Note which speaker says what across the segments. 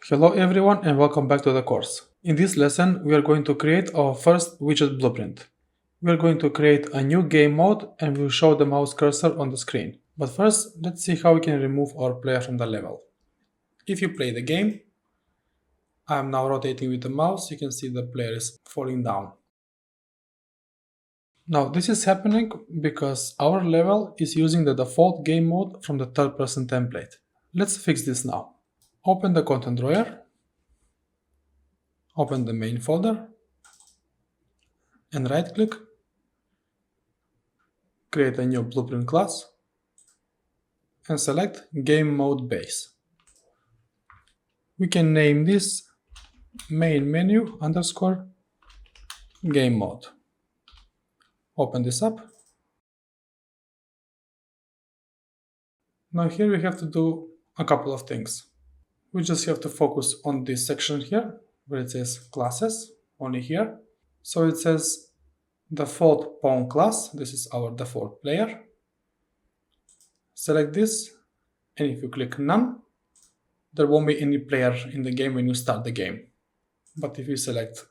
Speaker 1: Hello everyone and welcome back to the course. In this lesson, we are going to create our first widget blueprint. We are going to create a new game mode and we'll show the mouse cursor on the screen. But first, let's see how we can remove our player from the level. If you play the game, I am now rotating with the mouse, you can see the player is falling down. Now this is happening because our level is using the default game mode from the third-person template. Let's fix this now. Open the content drawer, open the main folder, and right-click, create a new blueprint class, and select Game Mode Base. We can name this main menu underscore game mode. Open this up. Now here we have to do a couple of things. We just have to focus on this section here where it says classes, only here. So it says default pawn class, this is our default player. Select this, and if you click none, there won't be any player in the game when you start the game. But if you select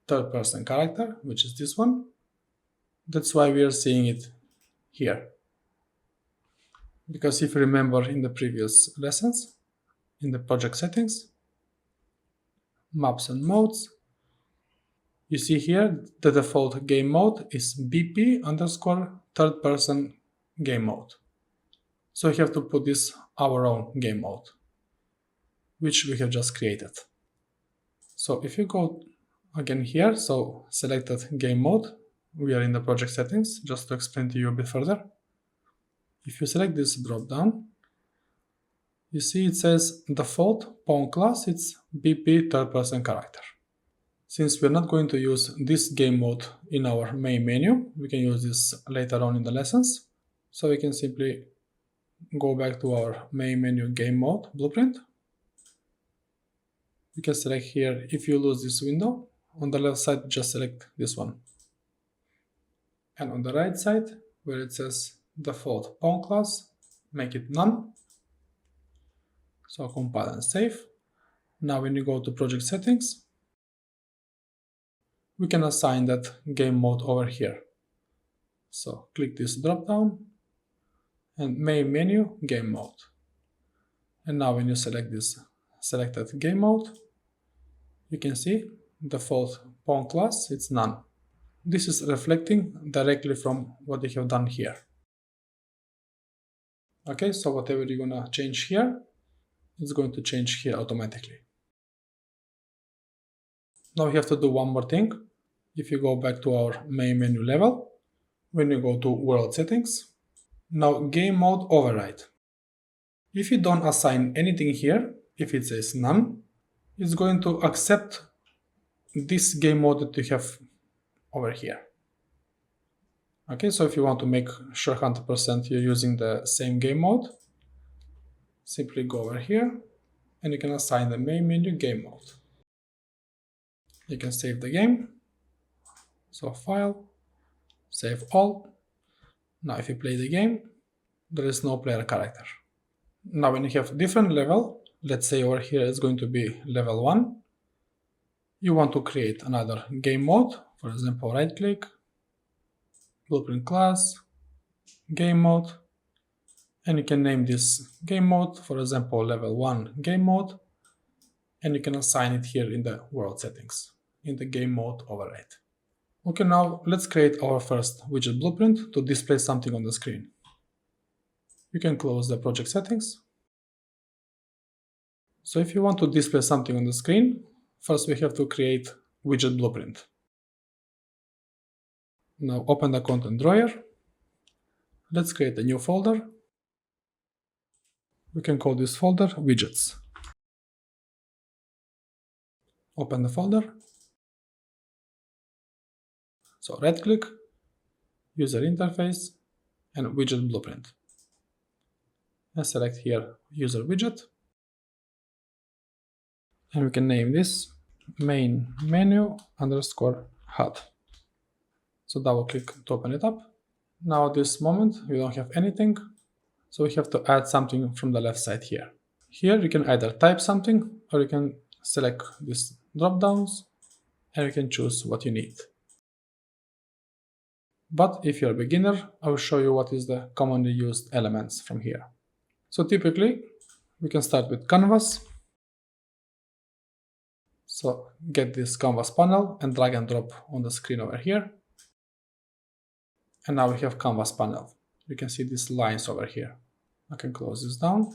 Speaker 1: third person character, which is this one, that's why we are seeing it here. Because if you remember in the previous lessons, in the project settings, maps and modes, you see here the default game mode is BP underscore third person game mode. So we have to put this our own game mode, which we have just created. So if you go again here, so selected game mode, we are in the project settings, just to explain to you a bit further. If you select this drop down, you see it says default pawn class, it's BP third person character. Since we're not going to use this game mode in our main menu, we can use this later on in the lessons. So we can simply go back to our main menu game mode blueprint. You can select here, if you lose this window, on the left side just select this one. And on the right side, where it says default pawn class, make it none. So compile and save. Now when you go to project settings, we can assign that game mode over here. So click this drop down and main menu game mode. And now when you select this selected game mode, you can see default pawn class, it's none. This is reflecting directly from what they have done here. Okay, so whatever you're gonna change here, it's going to change here automatically. Now we have to do one more thing. If you go back to our main menu level, when you go to world settings, now game mode override. If you don't assign anything here, if it says none, it's going to accept this game mode that you have over here. Okay, so if you want to make sure 100% you're using the same game mode, simply go over here and you can assign the main menu game mode. You can save the game. So file, save all. Now if you play the game, there is no player character. Now when you have different level, let's say over here it's going to be level 1, you want to create another game mode. For example, right click, blueprint class, game mode, and you can name this game mode, for example, level 1 game mode, and you can assign it here in the world settings, in the game mode override. Okay, now let's create our first widget blueprint to display something on the screen. You can close the project settings. So if you want to display something on the screen, first we have to create widget blueprint. Now open the content drawer. Let's create a new folder. We can call this folder Widgets. Open the folder. So right click, user interface, and widget blueprint. And select here user widget. And we can name this main menu underscore HUD. So double click to open it up. Now at this moment we don't have anything, so we have to add something from the left side here. Here you can either type something or you can select these drop downs and you can choose what you need. But if you're a beginner, I will show you what is the commonly used elements from here. So typically, we can start with canvas. So get this canvas panel and drag and drop on the screen over here. And now we have canvas panel. You can see these lines over here. I can close this down.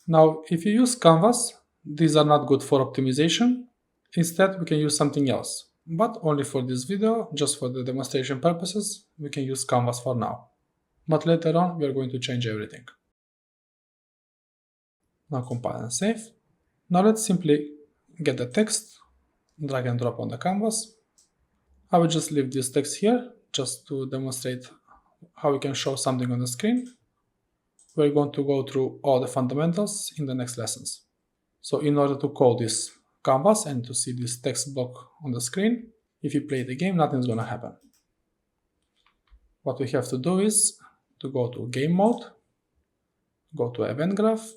Speaker 1: Now, if you use canvas, these are not good for optimization. Instead, we can use something else. But only for this video, just for the demonstration purposes, we can use canvas for now. But later on, we are going to change everything. Now compile and save. Now let's simply get the text, drag and drop on the canvas. I will just leave this text here, just to demonstrate how we can show something on the screen. We're going to go through all the fundamentals in the next lessons. So in order to call this canvas and to see this text block on the screen, if you play the game, nothing's going to happen. What we have to do is to go to game mode, go to event graph.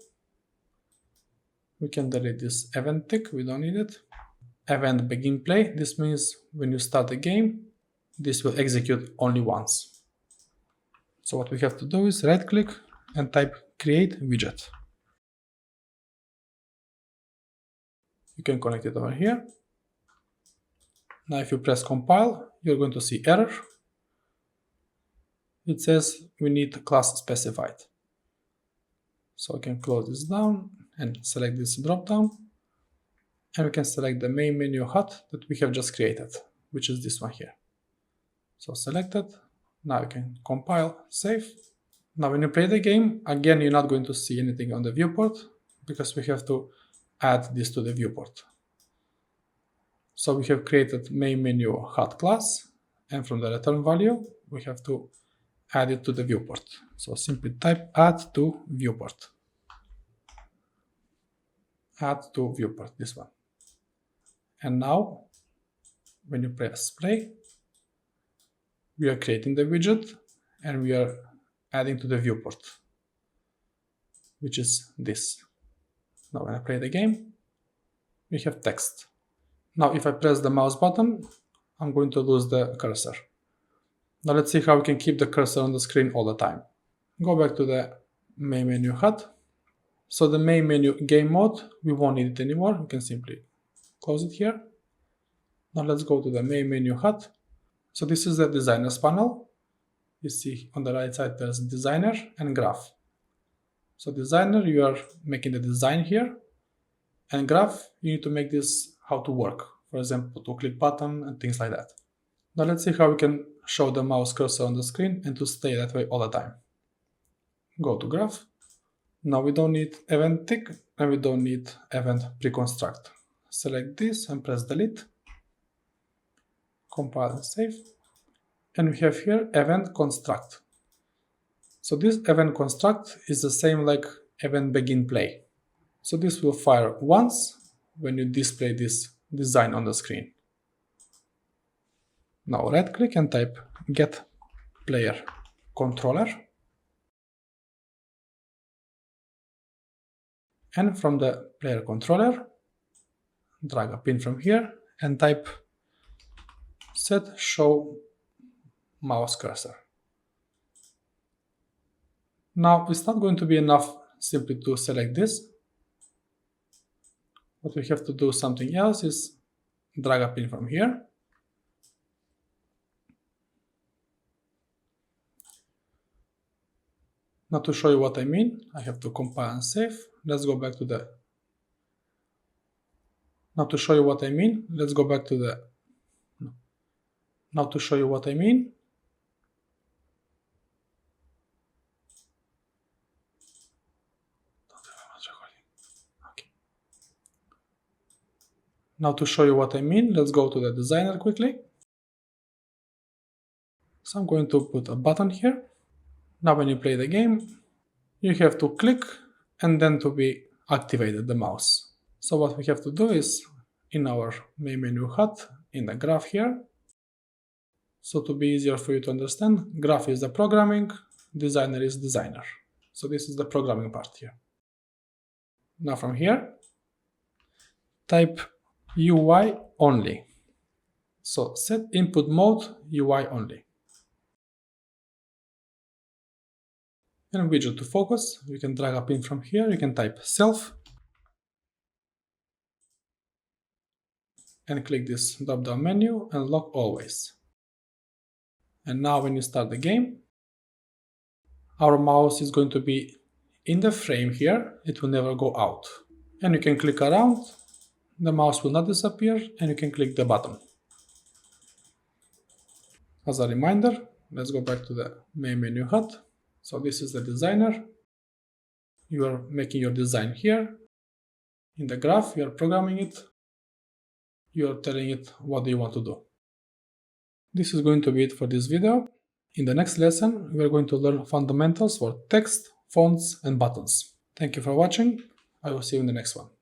Speaker 1: We can delete this event tick, we don't need it. Event begin play, this means when you start the game, this will execute only once. So what we have to do is right click and type create widget. You can connect it over here. Now if you press compile, you're going to see error. It says we need class specified. So I can close this down and select this drop down. And we can select the main menu HUD that we have just created, which is this one here. So selected. Now you can compile, save. Now when you play the game, again you're not going to see anything on the viewport because we have to add this to the viewport. So we have created main menu HUD class, and from the return value we have to add it to the viewport. So simply type add to viewport. Add to viewport, this one. And now when you press play, we are creating the widget and we are adding to the viewport, which is this. Now when I play the game, we have text. Now if I press the mouse button, I'm going to lose the cursor. Now let's see how we can keep the cursor on the screen all the time. Go back to the main menu HUD. So the main menu game mode, we won't need it anymore. We can simply close it here. Now let's go to the main menu HUD. So this is the designers panel. You see on the right side there's designer and graph. So designer, you are making the design here, and graph, you need to make this how to work. For example, to click button and things like that. Now let's see how we can show the mouse cursor on the screen and to stay that way all the time. Go to graph. Now we don't need event tick and we don't need event preconstruct. Select this and press delete. Compile and save. And we have here event construct. So this event construct is the same like event begin play. So this will fire once when you display this design on the screen. Now right click and type get player controller. And from the player controller, drag a pin from here and type set show mouse cursor. Now it's not going to be enough simply to select this. What we have to do something else is drag a pin from here. Now to show you what I mean, I have to compile and save. Let's go back to the... Now to show you what I mean, let's go back to the... Now to show you what I mean, let's go to the designer quickly. So I'm going to put a button here. Now when you play the game, you have to click and then to be activated the mouse. So what we have to do is in our main menu HUD, in the graph here. So to be easier for you to understand, graph is the programming, designer is designer. So this is the programming part here. Now from here, type UI only. So set input mode UI only. And widget to focus, you can drag a pin from here, you can type self and click this drop down menu and lock always. And now when you start the game, our mouse is going to be in the frame here, it will never go out. And you can click around, the mouse will not disappear, and you can click the button. As a reminder, let's go back to the main menu HUD. So this is the designer. You are making your design here. In the graph, you are programming it. You are telling it what do you want to do. This is going to be it for this video. In the next lesson, we are going to learn fundamentals for text, fonts, and buttons. Thank you for watching. I will see you in the next one.